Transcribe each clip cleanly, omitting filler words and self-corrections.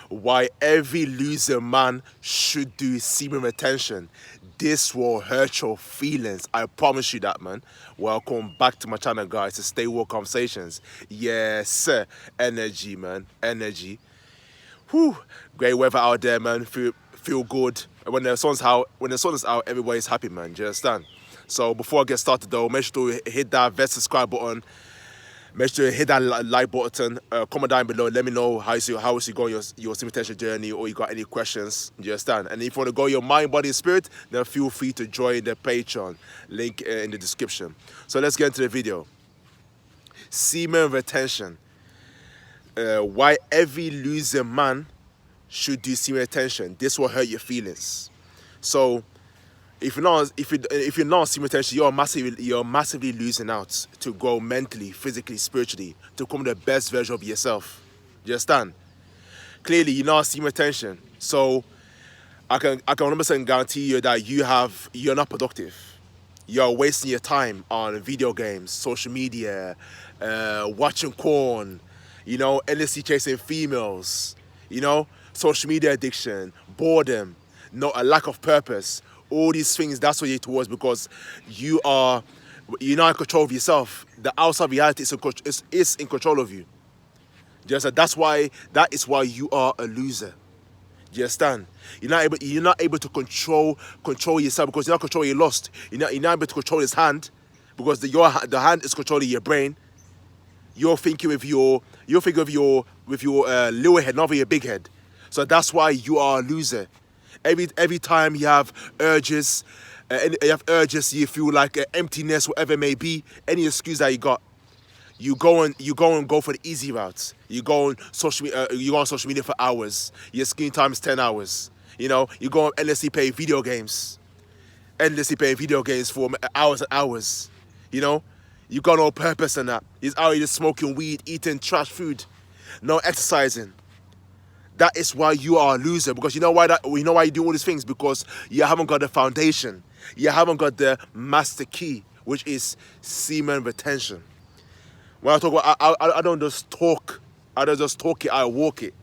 why every loser man should do semen retention. This will hurt your feelings. I promise you that, man. Welcome back to my channel, guys, to Stay Woke Conversations. Yes, sir. Energy, man. Energy. Whew. Great weather out there, man. Feel good. When the sun is out, everybody's happy, man. Do you understand? So before I get started, though, make sure to hit that subscribe button. Make sure to hit that like button. Comment down below. Let me know how is you going your semen retention journey, or you got any questions. Do you understand? And if you want to go your mind, body, and spirit, then feel free to join the Patreon. Link in the description. So let's get into the video. Semen retention. Why every loser man should do semen retention. This will hurt your feelings. So if you're not semen retention, you're massively losing out to grow mentally, physically, spiritually, to become the best version of yourself. Do you understand? Clearly, you're not semen retention. So I can 100% guarantee you that you're not productive. You're wasting your time on video games, social media, watching porn, endlessly chasing females, social media addiction, boredom, a lack of purpose. All these things, that's what you're towards, because you're not in control of yourself. The outside reality is in control of you. That is why you are a loser. Do you understand? You're not able to control yourself, because you're not controlling your lust. You're not able to control his hand, because the hand is controlling your brain. You're thinking with your little head, not with your big head. So that's why you are a loser. Every time you have urges, you feel like emptiness, whatever it may be, any excuse that you got, you go for the easy route. You go on social media for hours. Your screen time is 10 hours. You go on endlessly play video games. Endlessly playing video games for hours and hours. You got no purpose in that. You're out here just smoking weed, eating trash food, no exercising. That is why you are a loser, because you know why you do all these things, because you haven't got the foundation. You haven't got the master key, which is semen retention. When I talk about, I don't just talk it, I walk it.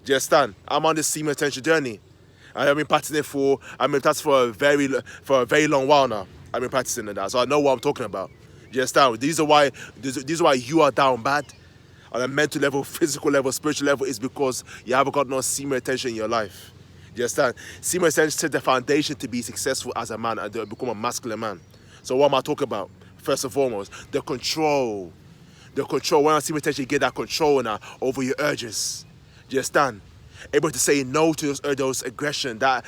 Do you understand? I'm on this semen retention journey. I've been practicing for a very long while now. I've been practicing that, so I know what I'm talking about. Do you understand? These are why you are down bad. On a mental level, physical level, spiritual level, is because you haven't got no semen retention in your life. Do you understand? Semen retention sets the foundation to be successful as a man and to become a masculine man. So what am I talking about? First and foremost, the control. The control. When I semen retention, you get that control now over your urges. Do you understand? Able to say no to those aggression, that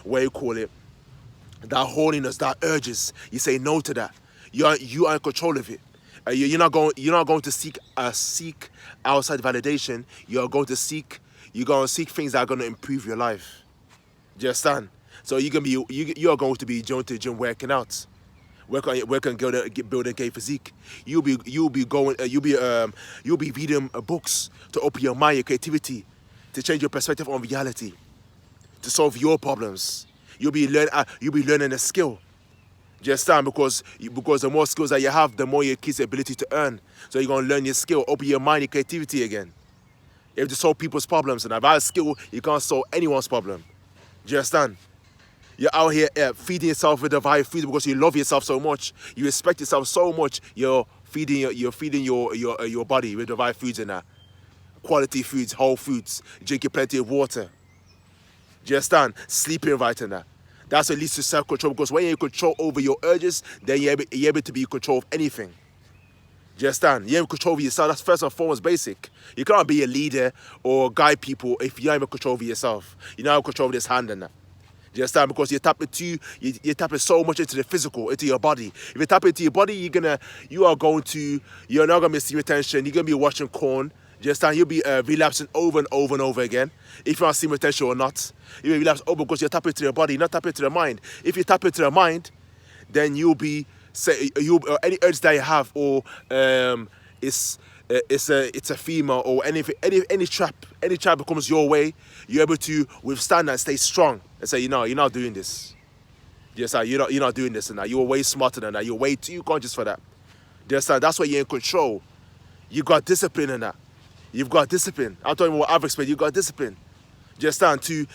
what you call it, that horniness, that urges. You say no to that. You are in control of it. You're not going to seek outside validation. You're going to seek things that are going to improve your life. Do you understand? So you're going to be going to the gym, working out, working build a gay physique. You'll be reading books to open your mind, your creativity, to change your perspective on reality, to solve your problems. You'll be learning a skill. Do you understand? Because the more skills that you have, the more you increase the ability to earn. So you're going to learn your skill, open your mind, your creativity again. You have to solve people's problems. And without a skill, you can't solve anyone's problem. Do you understand? You're out here feeding yourself with the right food because you love yourself so much. You respect yourself so much. You're feeding your body with the right foods in that. Quality foods, whole foods. Drinking plenty of water. Do you understand? Sleeping right in that. That's what leads to self-control, because when you're in control over your urges, then you're able to be in control of anything. Do you understand? You're in control of yourself. That's first and foremost basic. You can't be a leader or guide people if you're not in control of yourself. You're not in control of this hand and that. Do you understand? Because you're tapping so much into the physical, into your body. If you tap into your body, you're not going to be seeing attention. You're going to be watching porn. Do you understand? You'll be relapsing over and over and over again. If you're not seeing retention or not, you'll relapse over because you're tapping into your body, not tapping into the mind. If you tap into the mind, then any urge that you have, or it's a female, or any trap becomes your way, you're able to withstand that and stay strong and say, you're not doing this. Yes, you're not doing this and that. You're way smarter than that. You're way too conscious for that. Do you understand? That's why you're in control. You got discipline in that. You've got discipline. I'm talking about what I've explained. You've got discipline. Just stand to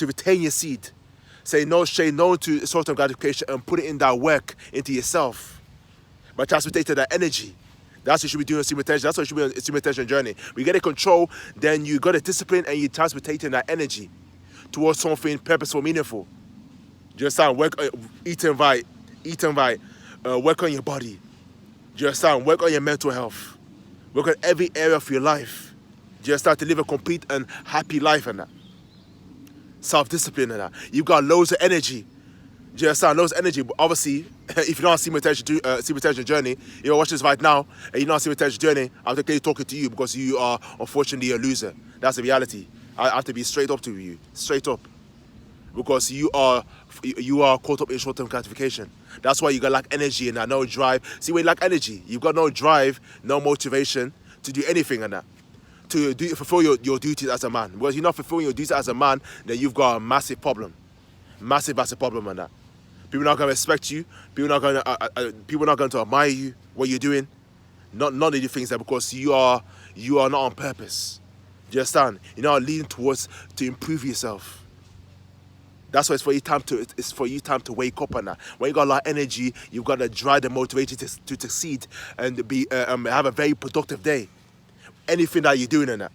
retain your seed. Say no to short-term gratification and put it in that work into yourself. By transmutating that energy. That's what you should be doing in semen retention. That's what you should be on a semen retention journey. When you get a control, then you got a discipline and you transmutating that energy towards something purposeful, meaningful. Just understand? Work, eat and right. Work on your body. Just understand? Work on your mental health. Work on every area of your life. Just start to live a complete and happy life and that. Self-discipline and that. You've got loads of energy. Just loads of energy. But obviously, if you're not on semen retention journey, you're watching this right now, and you're not on semen retention journey, I'm clearly talking to you because you are unfortunately a loser. That's the reality. I have to be straight up to you. Straight up. Because you are caught up in short-term gratification. That's why you got lack energy and that, no drive. See, when you lack energy, you've got no drive, no motivation to do anything and that. To fulfill your duties as a man. Because you're not fulfilling your duties as a man, then you've got a massive problem. Massive problem on that. People are not going to respect you. People are not going to admire you, what you're doing. None of the things that because you are not on purpose. Do you understand? You're not leading towards to improve yourself. That's why it's for you time to wake up on that. When you got a lot of energy, you've got to drive the motivation to succeed and have a very productive day. Anything that you're doing in that.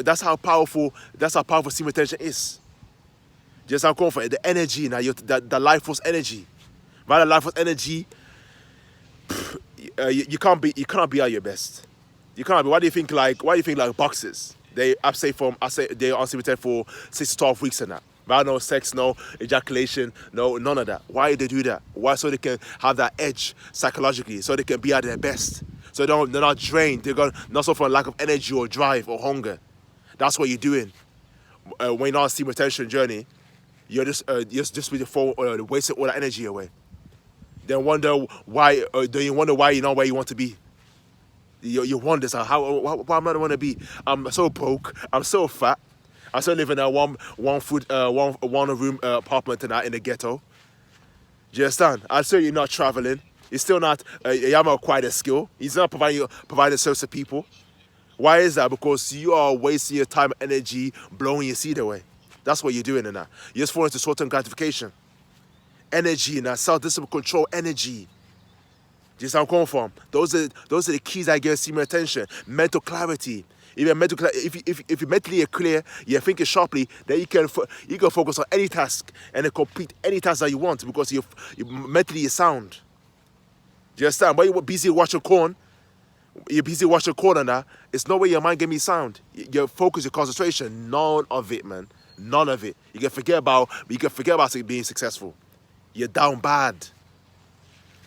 That's how powerful semen retention is. Just how confident the energy now, the life force energy. Right, the life force energy. You cannot be at your best. You cannot be. Why do you think like boxers? They are on semen retention for 6 to 12 weeks and that. Right? No sex, no ejaculation, no none of that. Why do they do that? Why? So they can have that edge psychologically, so they can be at their best. So they're not drained. They're not suffer from lack of energy or drive or hunger. That's what you're doing. When you're on a semen retention journey, you're just with your phone wasting all that energy away. Then wonder why. Then you wonder why you're not where you want to be. You wonder why am I not want to be? I'm so broke. I'm so fat. I'm still living in a one room apartment tonight in the ghetto. Do you understand? I'm still you're not traveling. You're still not. You haven't acquired a skill. He's not providing service to people. Why is that? Because you are wasting your time and energy blowing your seed away. That's what you're doing in that. You're just falling into short-term gratification. Energy in that. Self-discipline, control, energy. Do you see where I'm coming from? Those are the keys that give semen retention. Mental clarity. If you're mentally clear, you're thinking sharply, then you can focus on any task and then complete any task that you want because you're mentally sound. Do you understand? When you're busy watching porn, and that, it's no way your mind can be sound. Your focus, your concentration, none of it, man. None of it. You can forget about being successful. You're down bad.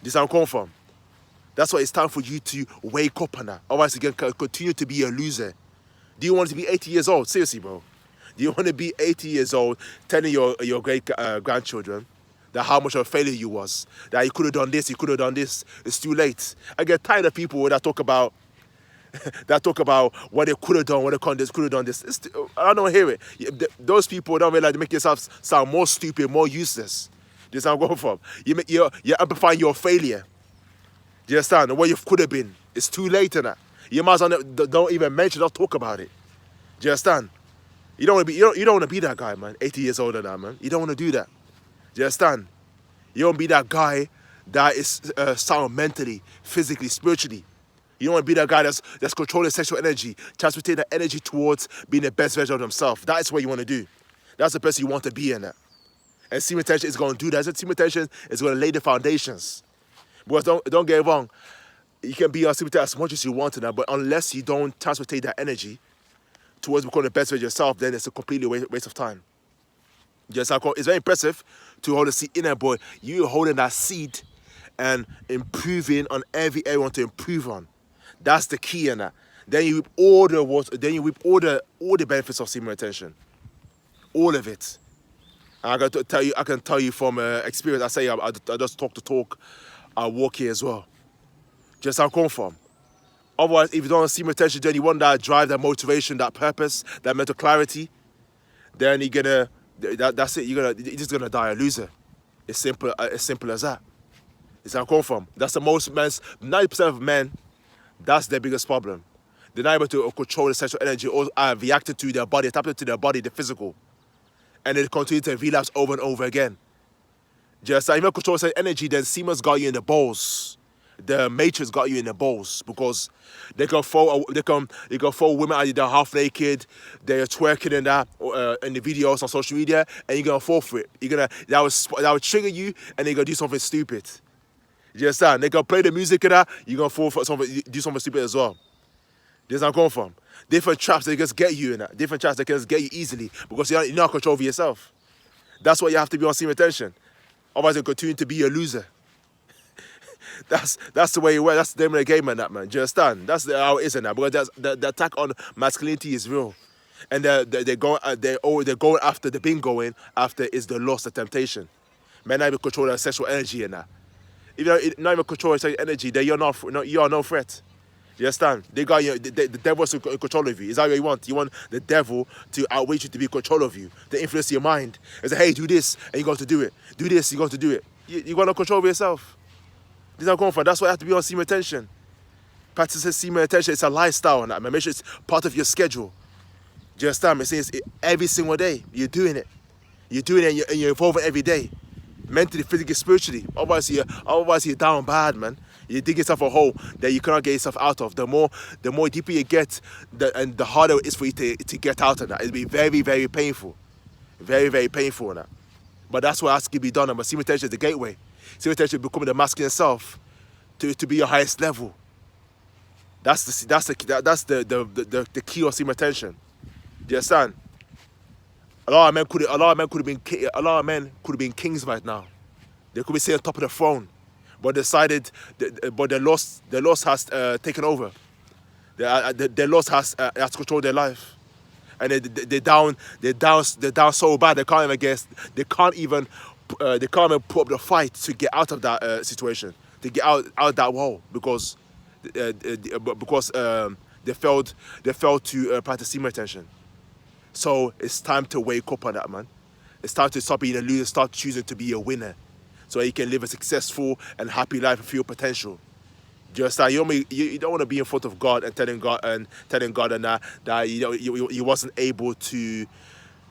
This is where I'm coming from. That's why it's time for you to wake up on that. Otherwise, you can continue to be a loser. Do you want to be 80 years old? Seriously, bro. Do you want to be 80 years old telling your great grandchildren that how much of a failure you was? That you could have done this, you could have done this. It's too late. I get tired of people that talk about what they could have done, what they could have done this. I don't hear it. Those people don't realize they make yourself sound more stupid, more useless. This is where I'm going from. You're amplifying your failure. Do you understand? What you could have been. It's too late in that. You might as well don't even mention, don't talk about it. Do you understand? You don't want to be that guy, man. 80 years older now, man. You don't want to do that. Do you understand? You don't want to be that guy that is sound mentally, physically, spiritually. You don't want to be that guy that's controlling sexual energy, transmitting that energy towards being the best version of himself. That is what you want to do. That's the person you want to be in that. And semen retention is going to do that. Semen retention is going to lay the foundations. Because don't get it wrong, you can be on semen retention as much as you want to that, but unless you don't transmit that energy towards becoming the best version of yourself, then it's a completely waste of time. Just it's very impressive to hold a seed in there, boy. You holding that seed and improving on every area you want to improve on. That's the key in that. Then you reap all the benefits of semen retention. All of it. And I can tell you from experience. I say I just talk the talk. I walk here as well. Just how I come from. Otherwise, if you don't have semen retention, then you want that drive, that motivation, that purpose, that mental clarity, then that's it. You're just gonna die a loser. It's simple as that. It's how I come from. That's the most men's 90% of men. That's their biggest problem. They're not able to control the sexual energy or reacted to their body, adapted to their body, the physical. And they continue to relapse over and over again. Just like if you control sexual energy, then semen's got you in the balls. The matrix got you in the balls because they can throw women out there half naked, they're twerking and that in the videos on social media, and you're gonna fall for it. That would trigger you, and you're gonna do something stupid. You understand? They gonna play the music and that, you're gonna fall for something, do something stupid as well. There's where I'm going from. Different traps they just get you in that. Different traps they can just get you easily because you're not in control of yourself. That's why you have to be on semen retention. Otherwise, you'll continue to be a loser. That's the way it works. That's the name of the game, man. That man. Do you understand? That's how it is in that. Because the attack on masculinity is real, and they're going after the been going after is the lust, the temptation. Men not even control their sexual energy in that. If you're not even control your energy, then you are no threat. You understand? They got you. The devil's in control of you. Is that what you want? You want the devil to outweigh you, to be in control of you, to influence your mind. And say, hey, do this, and you got to do it. Do this, you got to do it. You got no control over yourself. This is not going for. That's why you have to be on semen retention. Practicing semen retention. It's a lifestyle, and that, man. Make sure it's part of your schedule. Do you understand? It's every single day. You're doing it. You're doing it, and you're evolving every day. Mentally, physically, spiritually. Otherwise you're down bad, man. You dig yourself a hole that you cannot get yourself out of. The more deeper you get, and the harder it is for you to get out of that. It'll be very, very painful. Very, very painful in that. But that's what has to be done. But semen retention is the gateway. Semen retention is becoming the masculine self to be your highest level. That's the key of semen retention. Do you understand? A lot of men could have been kings right now. They could be sitting on top of the throne, but but the loss has taken over. The loss has controlled their life, and they're down so bad they can't even put up the fight to get out of that situation, to get out of that wall because they failed to practice semen retention. So it's time to wake up on that, man. It's time to stop being a loser, start choosing to be a winner, so you can live a successful and happy life and feel potential. Just like you don't want to be in front of God and telling God that you wasn't able to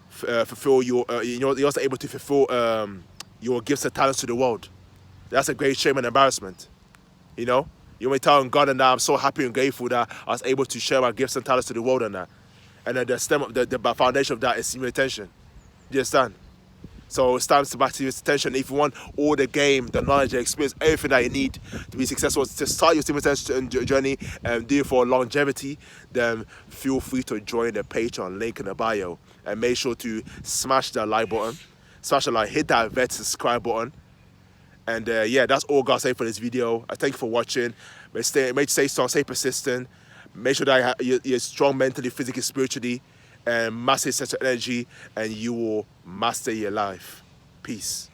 fulfill you wasn't able to fulfill your gifts and talents to the world. That's a great shame and embarrassment. You know, you may tell God and that I'm so happy and grateful that I was able to share my gifts and talents to the world and that. And then the foundation of that is semen retention. Do you understand? So it's time to back to your retention. If you want all the game, the knowledge, the experience, everything that you need to be successful, to start your semen retention journey and do it for longevity, then feel free to join the Patreon link in the bio. And make sure to smash that like button. Smash the like, hit that red subscribe button. And yeah, that's all God say for this video. I thank you for watching. Stay strong, stay persistent. Make sure that you're strong mentally, physically, spiritually, and master sexual energy, and you will master your life. Peace.